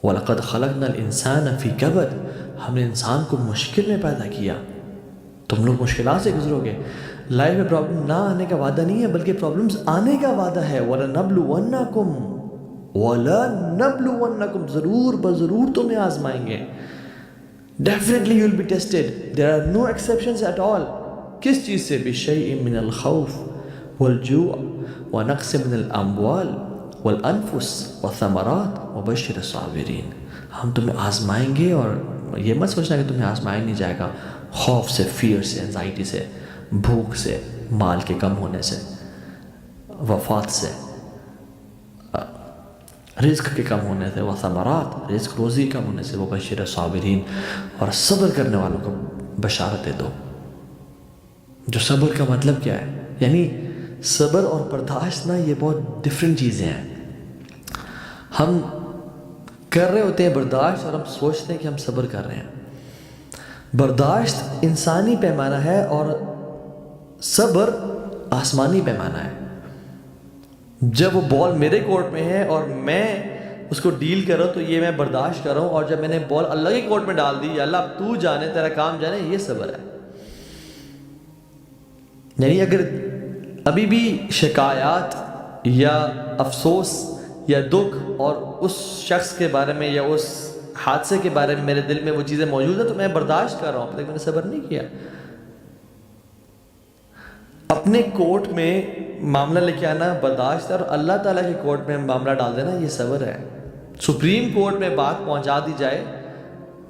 وَلَقَدْ خَلَقْنَا الْإِنسَانَ فِي كَبَدٍ، ہم نے انسان کو مشکل میں پیدا کیا. تم لوگ مشکلات سے گزرو گے. لائف میں پرابلم نہ آنے کا وعدہ نہیں ہے بلکہ پرابلمز آنے کا وعدہ ہے. وَلَنَبْلُوَنَّكُمْ ضرور بضرور تمہیں آزمائیں گے. Definitely you will be tested. There are no exceptions at all. کس چیز سے؟ بِشَيْءٍ مِّنَ الْخَوْفِ وَالْجُوعِ وَنَقْصٍ مِّنَ الْأَمْوَالِ وَالْأَنفُسِ وَالثَّمَرَاتِ وَبَشِّرِ الصَّابِرِينَ. ہم تمہیں آزمائیں گے، اور یہ مت سوچنا کہ تمہیں آزمایا نہیں جائے گا. خوف سے، فیئر سے، انزائٹی سے، بھوک سے، مال کے کم ہونے سے، وفات سے، رزق کے کم ہونے سے، وثمرات، رزق روزی کم ہونے سے، وبشر الصابرین، اور صبر کرنے والوں کو بشارت دے دو. جو صبر کا مطلب کیا ہے؟ یعنی صبر اور برداشت نا، یہ بہت ڈفرینٹ چیزیں ہیں. ہم کر رہے ہوتے ہیں برداشت اور ہم سوچتے ہیں کہ ہم صبر کر رہے ہیں. برداشت انسانی پیمانہ ہے اور صبر آسمانی پیمانہ ہے. جب وہ بال میرے کورٹ میں ہے اور میں اس کو ڈیل کر رہا ہوں تو یہ میں برداشت کر رہا ہوں، اور جب میں نے بال اللہ کے کورٹ میں ڈال دی، یا اللہ تو جانے، تیرا کام جانے، یہ صبر ہے. یعنی اگر ابھی بھی شکایات یا افسوس یا دکھ اور اس شخص کے بارے میں یا اس حادثے کے بارے میں میرے دل میں وہ چیزیں موجود ہیں تو میں برداشت کر رہا ہوں، میں نے صبر نہیں کیا. اپنے کورٹ میں معاملہ لے کے آنا برداشت ہے، اور اللہ تعالیٰ کے کورٹ میں معاملہ ڈال دینا یہ صبر ہے. سپریم کورٹ میں بات پہنچا دی جائے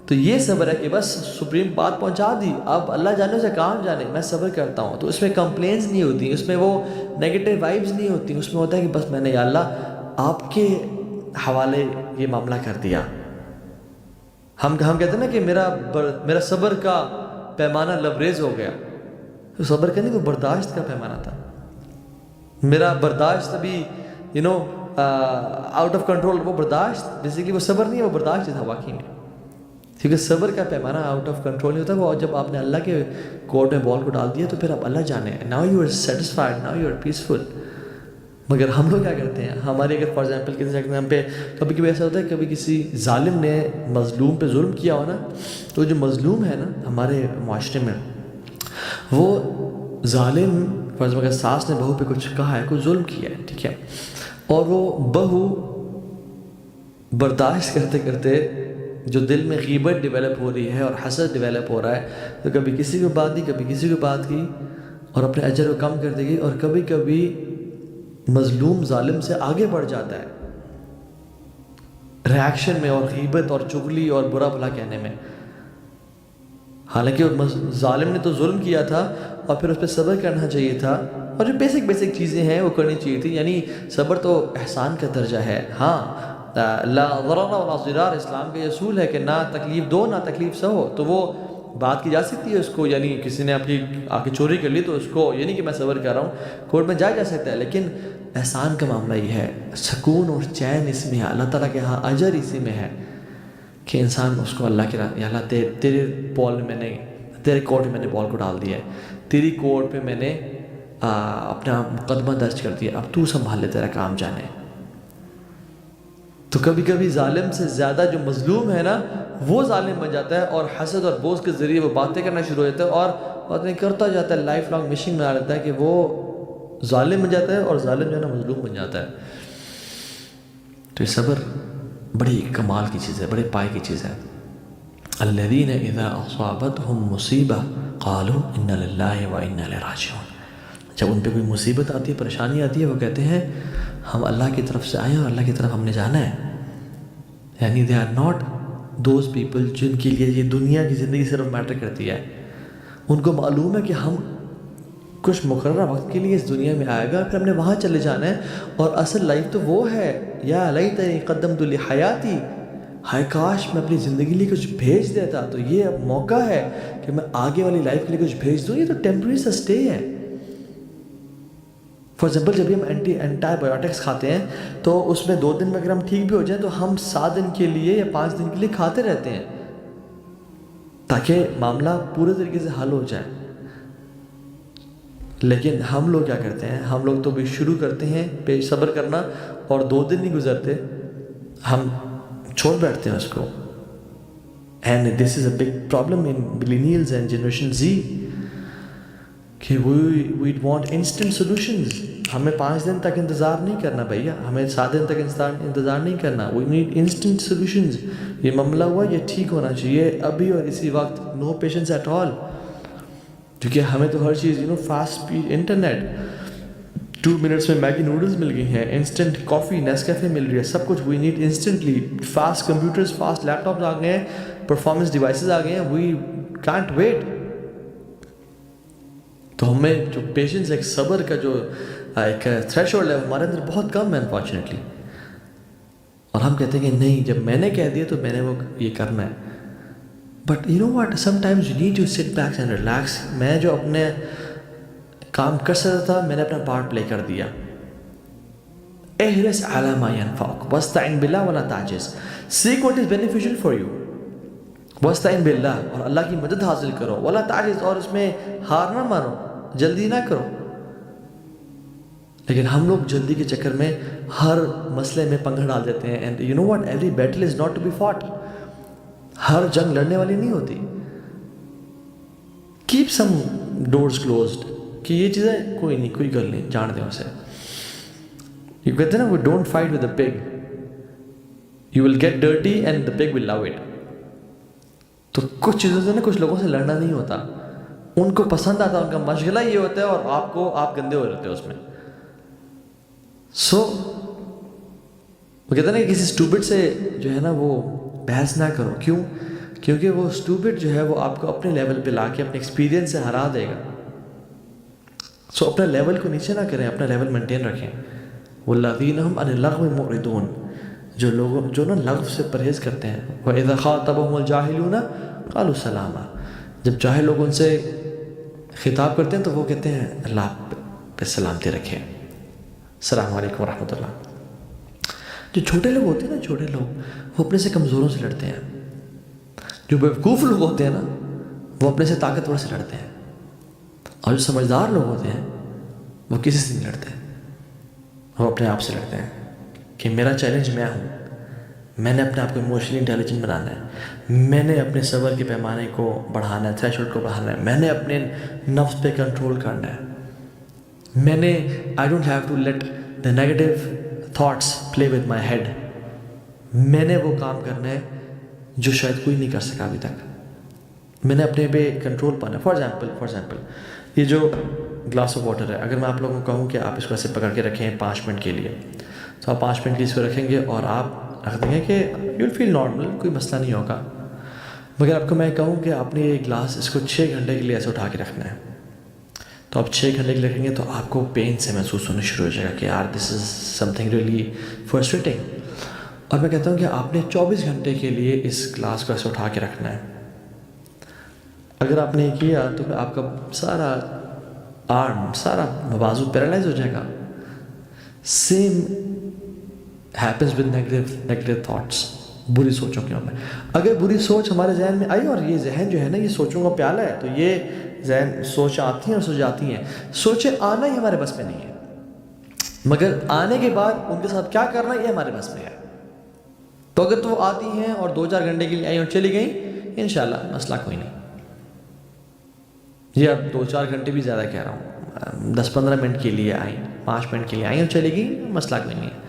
تو یہ صبر ہے کہ بس سپریم بات پہنچا دی، اب اللہ جانے سے کام جانے، میں صبر کرتا ہوں. تو اس میں کمپلینز نہیں ہوتی، اس میں وہ نیگیٹو وائبز نہیں ہوتی، اس میں ہوتا ہے کہ بس میں نے یا اللہ آپ کے حوالے یہ معاملہ کر دیا. ہم کہتے ہیں نا کہ میرا صبر کا پیمانہ لبریز ہو گیا. تو صبر کا نہیں، وہ برداشت کا پیمانہ تھا. میرا برداشت ابھی آؤٹ آف کنٹرول. وہ برداشت بیسیکلی وہ صبر نہیں ہے، وہ برداشت تھا واقعی میں. کیونکہ صبر کا پیمانہ آؤٹ آف کنٹرول نہیں ہوتا. وہ جب آپ نے اللہ کے کورٹ میں بال کو ڈال دیا تو پھر آپ اللہ جانے، now you are satisfied, now you are peaceful. مگر ہم لوگ کیا کرتے ہیں؟ ہمارے اگر فار ایگزامپل کسی ایگزام پہ کبھی کبھی ایسا ہوتا ہے، کبھی کسی ظالم نے مظلوم پہ ظلم کیا ہو نا، تو جو مظلوم ہے نا ہمارے معاشرے میں، وہ ظالم فار ایگزامپل اگر ساس نے بہو پہ کچھ کہا ہے، کچھ ظلم کیا ہے، ٹھیک ہے، اور وہ بہو برداشت کرتے کرتے جو دل میں غیبت ڈیولپ ہو رہی ہے اور حسد ڈیولپ ہو رہا ہے، تو کبھی کسی کو بات دی، کبھی کسی کو بات کی، اور اپنے اجر کو کم کر دے گی، اور کبھی کبھی مظلوم ظالم سے آگے بڑھ جاتا ہے ریاکشن میں، اور غیبت اور چغلی اور برا بھلا کہنے میں. حالانکہ ظالم نے تو ظلم کیا تھا اور پھر اس پہ صبر کرنا چاہیے تھا، اور جو بیسک چیزیں ہیں وہ کرنی چاہیے تھی. یعنی صبر تو احسان کا درجہ ہے. ہاں، لا ضرر ولا ضرار اسلام کا یہ اصول ہے کہ نہ تکلیف دو نہ تکلیف سہو. تو وہ بات کی جا سکتی ہے اس کو، یعنی کسی نے اپنی آ کے چوری کر لی تو اس کو یہ نہیں کہ میں صبر کر رہا ہوں، کورٹ میں جایا جا سکتا ہے. لیکن احسان کا معاملہ یہ ہے، سکون اور چین اس میں ہے، اللہ تعالیٰ کے ہاں اجر اسی میں ہے کہ انسان اس کو اللہ کے یا اللہ تیرے بال میں نے، تیرے کورٹ میں نے بال کو ڈال دیا ہے، تیری کورٹ پہ میں نے اپنا مقدمہ درج کر دیا، اب تو سنبھال لے، تیرا کام جانے. تو کبھی کبھی ظالم سے زیادہ جو مظلوم ہے نا وہ ظالم بن جاتا ہے، اور حسد اور بغض کے ذریعے وہ باتیں کرنا شروع ہو جاتا ہے، اور باتیں کرتا جاتا ہے، لائف لانگ مشنگ میں آ جاتا ہے کہ وہ ظالم بن جاتا ہے اور ظالم جو ہے نا مظلوم بن جاتا ہے. تو یہ صبر بڑی کمال کی چیز ہے، بڑے پائے کی چیز ہے. الذین اذا اصابتهم مصیبہ قالوا انا للہ وانا الیہ راجعون. جب ان پہ کوئی مصیبت آتی ہے، پریشانی آتی ہے، وہ کہتے ہیں ہم اللہ کی طرف سے آئے ہیں اور اللہ کی طرف ہم نے جانا ہے. یعنی they are not those people جن کے لیے یہ دنیا کی زندگی صرف میٹر کرتی ہے. ان کو معلوم ہے کہ ہم کچھ مقررہ وقت کے لیے اس دنیا میں آئے گا، پھر ہم نے وہاں چلے جانا ہے، اور اصل لائف تو وہ ہے. یا لیتنی قدمت لحیاتی، ہائے کاش میں اپنی زندگی لیے کچھ بھیج دیتا. تو یہ اب موقع ہے کہ میں آگے والی لائف کے لیے کچھ بھیج دوں. یہ تو ٹیمپریری سا اسٹے ہے. فار ایگزامپل جب بھی ہم اینٹی بایوٹکس کھاتے ہیں تو اس میں 2 دن میں اگر ہم ٹھیک بھی ہو جائیں تو ہم 7 دن کے لیے یا 5 دن کے لیے کھاتے رہتے ہیں تاکہ معاملہ پورے طریقے سے حل ہو جائے. لیکن ہم لوگ کیا کرتے ہیں؟ ہم لوگ تو بھی شروع کرتے ہیں صبر کرنا، اور 2 دن نہیں گزرتے ہم چھوڑ بیٹھتے ہیں اس کو. And this is a big problem in millennials and generation Z کہ وی وانٹ انسٹنٹ سولوشنز. ہمیں 5 دن تک انتظار نہیں کرنا بھیا, ہمیں 7 دن تک انتظار نہیں کرنا. We need instant solutions. یہ معاملہ ہوا, یہ ٹھیک ہونا چاہیے ابھی اور اسی وقت. نو پیشنس ایٹ آل, کیونکہ ہمیں تو ہر چیز فاسٹ اسپیڈ انٹرنیٹ, 2 منٹس میں میگی نوڈلز مل گئی ہیں, انسٹنٹ کافی نیسکیفے مل رہی ہے, سب کچھ we need instantly. Fast computers, fast laptops آ گئے ہیں, پرفارمنس ڈیوائسز آ گئے ہیں. We can't wait. تو ہمیں جو پیشنس, ایک صبر کا جو ایک تھریش ہولڈ ہے ہمارے اندر بہت کم ہے انفارچونیٹلی. اور ہم کہتے ہیں کہ نہیں, جب میں نے کہہ دیا تو میں نے وہ یہ کرنا ہے. But you know what, sometimes you need to sit back and relax. میں جو اپنے کام کر سکتا تھا, میں نے اپنا پارٹ پلے کر دیا. احرص علی ما ینفعک واستعن باللہ ولا تعجز. Seek what is beneficial for you واستعن باللہ, اور اللہ کی مدد حاصل کرو. ولا تعجز, اور اس میں ہار نہ مانو, جلدی نہ کرو. لیکن ہم لوگ جلدی کے چکر میں ہر مسئلے میں پنگھا ڈال دیتے ہیں. And you know what, every battle is not to be fought. ہر جنگ لڑنے والی نہیں ہوتی. کیپ سم ڈورز کلوزڈ, کہ یہ چیزیں کوئی نہیں, کوئی گل نہیں, جان دیں اسے. یہ کہتے ہیں نا, we don't fight with a pig, you will get dirty and the pig will love it. تو کچھ چیزوں سے نا, کچھ لوگوں سے لڑنا نہیں ہوتا, ان کو پسند آتا, ان کا مشغلہ یہ ہوتا ہے, اور آپ گندے ہو جاتے ہیں اس میں. سو وہ کہتے ہیں نا کہ کسی اسٹوپڈ سے جو ہے نا وہ بحث نہ کرو. کیوں؟ کیونکہ وہ اسٹوپڈ جو ہے وہ آپ کو اپنے لیول پہ لا کے اپنے ایکسپیرینس سے ہرا دے گا. سو اپنا لیول کو نیچے نہ کریں, اپنا لیول مینٹین رکھیں. والذین هم عن اللغو معرضون, جو لوگ جو نا لغو سے پرہیز کرتے ہیں. وَإِذَا خَاطَبَهُمُ الْجَاهِلُونَ قَالُوا سَلَامًا, جب جاہل لوگ ان سے خطاب کرتے ہیں تو وہ کہتے ہیں اللہ پہ سلامتی رکھیں, السلام علیکم ورحمۃ اللہ. جو چھوٹے لوگ ہوتے ہیں نا, چھوٹے لوگ, وہ اپنے سے کمزوروں سے لڑتے ہیں. جو بیوقوف لوگ ہوتے ہیں نا, وہ اپنے سے طاقتور سے لڑتے ہیں. اور جو سمجھدار لوگ ہوتے ہیں وہ کسی سے نہیں لڑتے, وہ اپنے آپ سے لڑتے ہیں کہ میرا چیلنج میں ہوں, میں نے اپنے آپ کو ایموشنلی انٹیلیجنٹ بنانا ہے, میں نے اپنے صبر کے پیمانے کو بڑھانا ہے, تھریش ہولڈ کو بڑھانا ہے, میں نے اپنے نفس پہ کنٹرول کرنا ہے, میں نے I don't have to let the negative thoughts play with my head. میں نے وہ کام کرنا ہے جو شاید کوئی نہیں کر سکا ابھی تک. میں نے اپنے پہ کنٹرول پانا ہے. فار ایگزامپل یہ جو گلاس آف واٹر ہے, اگر میں آپ لوگوں کو کہوں کہ آپ اس کو ایسے پکڑ کے رکھیں 5 منٹ کے لیے, تو آپ 5 منٹ کے لیے اس کو رکھیں گے اور آپ رکھ دیں گے کہ یو ول فیل نارمل, کوئی مسئلہ نہیں ہوگا. مگر آپ کو میں کہوں کہ آپ نے یہ گلاس اس کو 6 گھنٹے کے لیے ایسے اٹھا کے رکھنا ہے, تو آپ 6 گھنٹے کے لیے رکھیں گے تو آپ کو پین سے محسوس ہونا شروع ہو جائے گا کہ یار دس از سم تھنگ ریئلی فرسٹریٹنگ. اور میں کہتا ہوں کہ آپ نے 24 گھنٹے کے لیے اس گلاس کو ایسے اٹھا کے رکھنا ہے. اگر آپ نے کیا تو پھر آپ کا سارا آرم, سارا بازو پیرالائز ہو جائے گا. Same happens with negative thoughts, بری سوچوں کے میں. اگر بری سوچ ہمارے ذہن میں آئی, اور یہ ذہن جو ہے نا یہ سوچوں کا پیالہ ہے, تو یہ ذہن سوچ آتی ہیں اور سو جاتی ہیں. سوچیں آنا ہی ہمارے بس میں نہیں ہے, مگر آنے کے بعد ان کے ساتھ کیا کرنا یہ ہمارے بس میں ہے. تو اگر تو وہ آتی ہیں اور 2-4 گھنٹے کے لیے آئی اور چلی گئیں, انشاءاللہ مسئلہ کوئی نہیں. یہ اب 2-4 گھنٹے بھی زیادہ کہہ رہا ہوں, 10-15 منٹ کے لیے آئیں, 5 منٹ کے لیے آئیں اور چلے گی, مسئلہ کوئی نہیں ہے.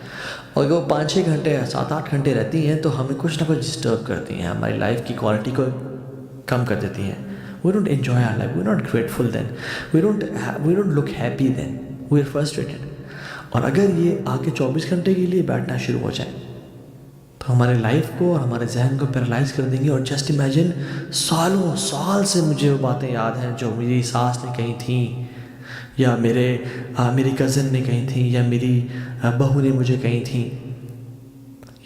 اور اگر وہ 5-6 گھنٹے 7-8 گھنٹے رہتی ہیں تو ہمیں کچھ نہ کچھ ڈسٹرب کرتی ہیں, ہماری لائف کی کوالٹی کو کم کر دیتی ہیں. We don't enjoy our life, we are not grateful then, we don't look happy then, we are frustrated. اور اگر یہ آ کے 24 گھنٹے کے لیے بیٹھنا شروع ہو جائے تو ہمارے لائف کو اور ہمارے ذہن کو پیرالائز کر دیں گے. اور جسٹ امیجن, سالوں سال سے مجھے وہ باتیں یاد ہیں جو میری ساس نے کہی تھیں, یا میری کزن نے کہی تھیں, یا میری بہو نے مجھے کہی تھیں,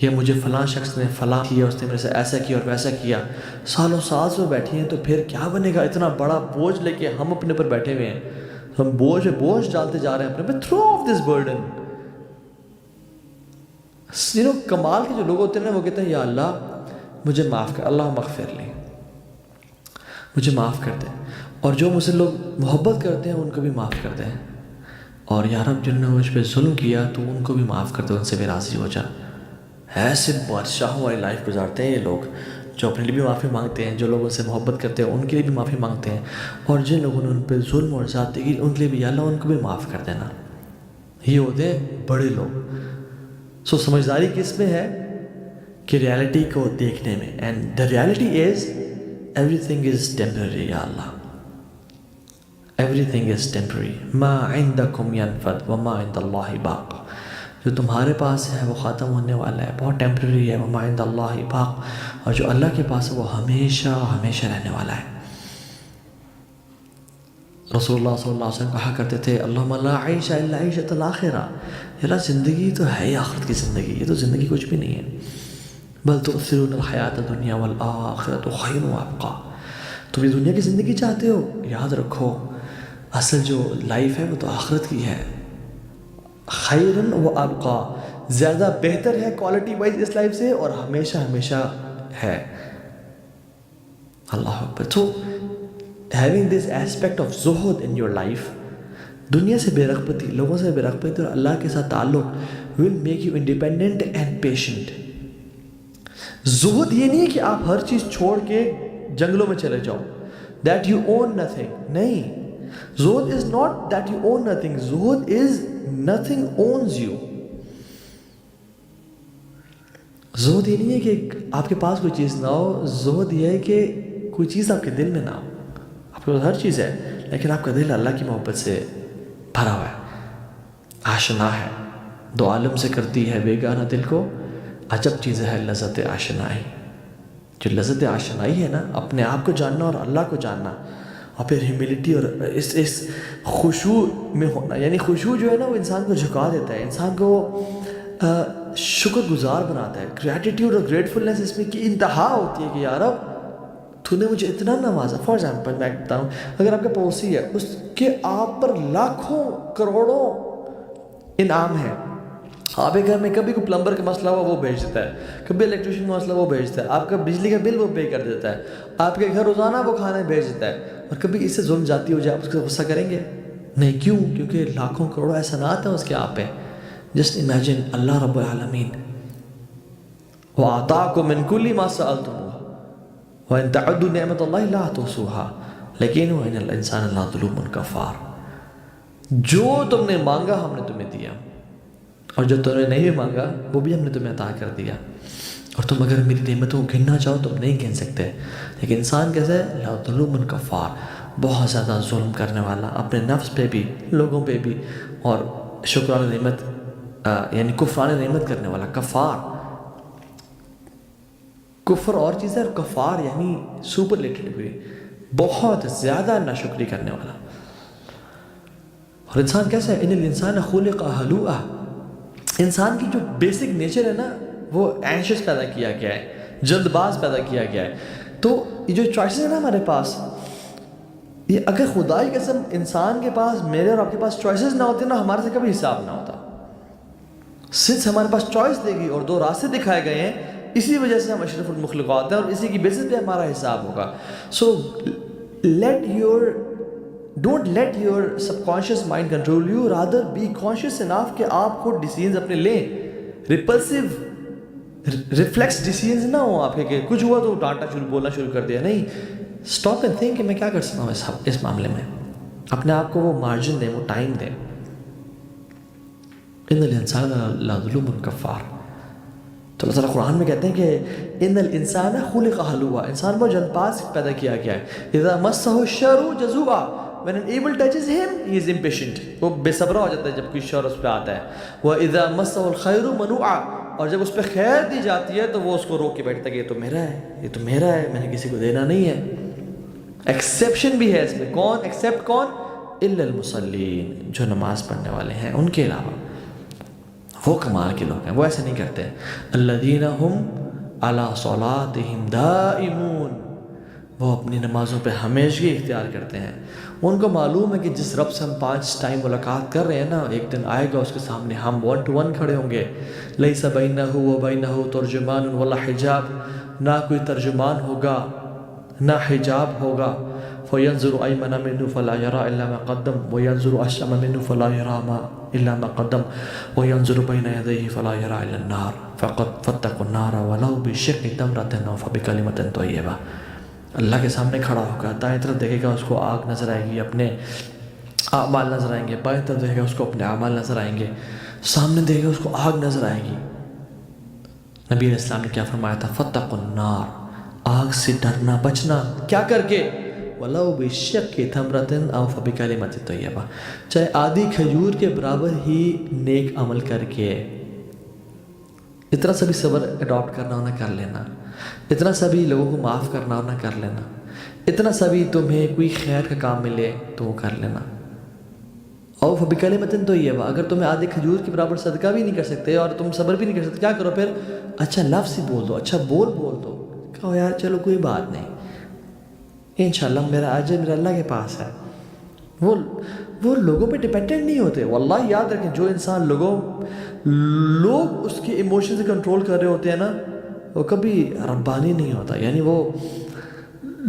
یا مجھے فلاں شخص نے فلاں کیا, اس نے میرے سے ایسا کیا اور ویسا کیا. سالوں سال سے بیٹھی ہیں, تو پھر کیا بنے گا؟ اتنا بڑا بوجھ لے کے ہم اپنے پر بیٹھے ہوئے ہیں, ہم بوجھ ڈالتے جا رہے ہیں اپنے پہ. Throw off this burden. کمال کے جو لوگ ہوتے ہیں نا, وہ کہتے ہیں یا اللہ مجھے معاف کر, اللہ مغفر لی, مجھے معاف کر دے. اور جو مجھ سے لوگ محبت کرتے ہیں ان کو بھی معاف کر دیں, اور یا رب جن نے مجھ پہ ظلم کیا تو ان کو بھی معاف کر دے, ان سے بھی راضی ہو جا. ایسے بادشاہوں والی لائف گزارتے ہیں یہ لوگ، جو اپنے لیے بھی معافی مانگتے ہیں، جو لوگوں سے محبت کرتے ہیں ان کے لیے بھی معافی مانگتے ہیں، اور جن لوگوں نے ان پہ ظلم اور زیادتی کی ان کے لیے بھی یا اللہ ان کو بھی معاف کر دینا. یہ ہوتے ہیں بڑے لوگ. سو سمجھداری کس میں ہے؟ کہ ریالٹی کو دیکھنے میں. And the reality is every thing is temporary. یا اللہ ایوری تھنگ از ٹیمپرری. ما عندکم ینفد وما عند اللہ باق. جو تمہارے پاس ہے وہ ختم ہونے والا ہے، بہت ٹیمپرری ہے. وما عند اللہ باق. اور جو اللہ کے پاس ہے وہ ہمیشہ ہمیشہ رہنے والا ہے. رسول اللہ صلی اللہ علیہ وسلم کہا کرتے تھے اللہم لا عیش الا عیشۃ الآخرہ. اللہ زندگی تو ہے ہی آخرت کی زندگی، یہ تو زندگی کچھ بھی نہیں ہے. بل تؤثرون الحیاۃ الدنیا والآخرۃ خیر وابقیٰ. تم یہ دنیا کی زندگی چاہتے ہو، یاد رکھو اصل جو لائف ہے وہ تو آخرت کی ہے. خیرن و ابقیٰ، زیادہ بہتر ہے کوالٹی وائز اس لائف سے، اور ہمیشہ ہمیشہ ہے. اللہ اکبر. تو having this aspect of zuhud in your life، دنیا سے بے رغبتی، لوگوں سے بے رغبتی اور اللہ کے ساتھ تعلق will make you independent and patient. زہد یہ نہیں ہے کہ آپ ہر چیز چھوڑ کے جنگلوں میں چلے جاؤ، that you own nothing. نہیں، زہد is not that you own nothing. Zuhd is nothing owns you. زہد یہ نہیں ہے کہ آپ کے پاس کوئی چیز نہ ہو. زہد یہ ہے کہ کوئی چیز آپ کے دل میں نہ ہو. آپ کے پاس ہر چیز ہے لیکن آپ کا دل اللہ کی محبت سے بھرا ہوا ہے، آشنا ہے. دو عالم سے کرتی ہے بیگانہ دل کو، عجب چیز ہے لذت آشنائی. جو لذت آشنائی ہے نا، اپنے آپ کو جاننا اور اللہ کو جاننا، اور پھر ہیوملٹی اور اس خشوع میں ہونا. یعنی خشوع جو ہے نا وہ انسان کو جھکا دیتا ہے، انسان کو شکر گزار بناتا ہے. گریٹیٹیوڈ اور گریٹفلنس اس میں کی انتہا ہوتی ہے کہ یا رب تو نے مجھے اتنا نوازا. فار ایگزامپل میں بتاؤں، اگر آپ کا پڑوسی ہے، اس کے آپ پر لاکھوں کروڑوں انعام ہے. آپ کے گھر میں کبھی کوئی پلمبر کا مسئلہ ہوا وہ بھیج دیتا ہے، کبھی الیکٹریشین کا مسئلہ وہ بھیجتا ہے، آپ کا بجلی کا بل وہ پے کر دیتا ہے، آپ کے گھر روزانہ وہ کھانے بھیج دیتا ہے. اور کبھی اس سے ظلم جاتی ہو جائے آپ اس کو غصہ کریں گے؟ نہیں. کیوں؟ کیونکہ لاکھوں کروڑوں احسانات ہیں اس کے آپ پہ. جسٹ امیجن اللہ رب العالمین وَآتَاكُم مِّن كُلِّ مَا سَأَلْتُمُوهُ وَإِن تَعُدُّوا نِعْمَتَ اللَّهِ لَا تُحْصُوهَا لیکن وَإِنَّ الْإِنسَانَ لَظَلُومٌ كَفَّارٌ. جو تم نے مانگا ہم نے تمہیں دیا، اور جو تم نے نہیں بھی مانگا وہ بھی ہم نے تمہیں عطا کر دیا. اور تم اگر میری نعمتوں کو گننا چاہو تم نہیں گن سکتے. لیکن انسان کیسے ہے؟ لَظَلُومٌ كَفَّارٌ، بہت زیادہ ظلم کرنے والا، اپنے نفس پہ بھی، لوگوں پہ بھی، اور شکران نعمت یعنی کفران نعمت کرنے والا. کفار، کفر اور چیز ہے، اور کفار یعنی سپرلیٹڈ بھی، بہت زیادہ ناشکری کرنے والا. اور انسان کیسا ہے؟ ان الانسان خلق ہلوعا. انسان کی جو بیسک نیچر ہے نا وہ اینشیس پیدا کیا گیا ہے، جلد باز پیدا کیا گیا ہے. تو یہ جو چوائسز ہیں نا ہمارے پاس، یہ اگر خدا کی قسم انسان کے پاس، میرے اور آپ کے پاس چوائسز نہ ہوتے نا، ہمارے سے کبھی حساب نہ ہوتا. سنس ہمارے پاس چوائس دے گی اور دو راستے دکھائے گئے ہیں، اسی وجہ سے ہم اشرف المخلوقات ہیں، اور اسی کی بیسس پہ ہمارا حساب ہوگا. So don't let your subconscious mind control you, rather be conscious enough کہ آپ خود ڈیسیژنز اپنے لیں. ریپلسو ریفلیکس ڈیسیژنز نہ ہوں آپ کے کہ کچھ ہوا تو ڈانٹا بولنا شروع کر دیا. نہیں، اسٹاپ اینڈ تھنک کہ میں کیا کر سکتا ہوں اس معاملے میں. اپنے آپ کو وہ مارجن دیں، وہ ٹائم دیں. ان الانسان لظلوم کفار. تو اللہ تعالیٰ قرآن میں کہتے ہیں کہ ان الانسان خلق ہلوعا، انسان بہت جلد باز پیدا کیا گیا ہے. اذا مسہ الشر جزوعا، when an evil touches him he is impatient، وہ بے صبرا ہو جاتا ہے جب کوئی شر اس پہ آتا ہے. واذا مسہ الخیر منوعا، اور جب اس پہ خیر دی جاتی ہے تو وہ اس کو روک کے بیٹھتا ہے کہ یہ تو میرا ہے، یہ تو میرا ہے، میں نے کسی کو دینا نہیں ہے. ایکسیپشن بھی ہے اس میں. کون ایکسیپٹ؟ کون؟ الا المصلین، جو نماز پڑھنے والے ہیں، ان کے علاوہ. وہ کمال کے لوگ ہیں، وہ ایسے نہیں کرتے. الذین هم علی صلاتہم دائمون، وہ اپنی نمازوں پہ ہمیشگی اختیار کرتے ہیں. ان کو معلوم ہے کہ جس رب سے ہم 5 ٹائم ملاقات کر رہے ہیں نا، ایک دن آئے گا اس کے سامنے ہم 1 to 1 کھڑے ہوں گے. لیس بینہ و بینہ ترجمان ولا حجاب، نہ کوئی ترجمان ہوگا نہ حجاب ہوگا. وَيَنْظُرُ أَيْمَنَ مِنْهُ فَلَا يَرَى إِلَّا مَا قَدَّمَ وَيَنْظُرُ أَشْأَمَ مِنْهُ فَلَا يَرَى إِلَّا مَا قَدَّمَ وَيَنْظُرُ بَيْنَ يَدَيْهِ فَلَا يَرَى إِلَّا النَّارَ فَاتَّقُوا النَّارَ وَلَوْ بِشِقِّ تَمْرَةٍ أَوْ فَبِكَلِمَةٍ طَيِّبَةٍ. اللہ کے سامنے کھڑا ہوگا، دائیں طرف دیکھے گا اس کو آگ نظر آئے گی، اپنے اعمال نظر آئیں گے، بائیں طرف دیکھے گا اس کو اپنے اعمال نظر آئیں گے، سامنے دیکھے گا اس کو آگ نظر آئے گی. نبی علیہ السلام نے کیا فرمایا تھا؟ فَاتَّقُوا النَّارَ، آگ سے ڈرنا بچنا. کیا کر کے؟ وَلَوْ بِشِقِّ تَمْرَةٍ أَوْ فَبِكَلِمَةٍ طَيِّبَةٍ، چاہے آدھی کھجور کے برابر ہی نیک عمل کر کے. اتنا سا بھی صبر اڈاپٹ کرنا ہونا کر لینا، اتنا سا بھی لوگوں کو معاف کرنا ہونا کر لینا، اتنا سا بھی تمہیں کوئی خیر کا کام ملے تو وہ کر لینا. اور فَبِكَلِمَةٍ طَيِّبَةٍ، اگر تمہیں آدھے کھجور کے برابر صدقہ بھی نہیں کر سکتے اور تم صبر بھی نہیں کر سکتے، کیا کرو پھر؟ اچھا لفظ ہی بول دو، اچھا بول دو، کہو یار چلو کوئی بات نہیں، انشاءاللہ میرا اجر میرا اللہ کے پاس ہے. وہ لوگوں پہ ڈیپینڈنٹ نہیں ہوتے. واللہ یاد رکھیں، جو انسان لوگ اس کے ایموشن سے کنٹرول کر رہے ہوتے ہیں نا، وہ کبھی ربانی نہیں ہوتا. یعنی وہ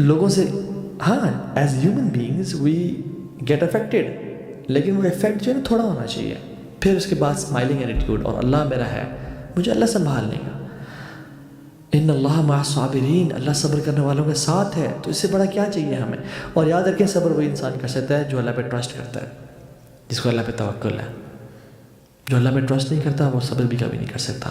لوگوں سے، ہاں as human beings we get affected, لیکن وہ افیکٹ جو ہے نا تھوڑا ہونا چاہیے. پھر اس کے بعد اسمائلنگ ایٹیٹیوڈ، اور اللہ میرا ہے، مجھے اللہ سنبھال لے گا. ان اللہ مع الصابرین، اللہ صبر کرنے والوں کے ساتھ ہے. تو اس سے بڑا کیا چاہیے ہمیں؟ اور یاد رکھیں صبر وہی انسان کر سکتا ہے جو اللہ پہ ٹرسٹ کرتا ہے، جس کو اللہ پہ توکل ہے. جو اللہ پہ ٹرسٹ نہیں کرتا وہ صبر بھی کبھی نہیں کر سکتا.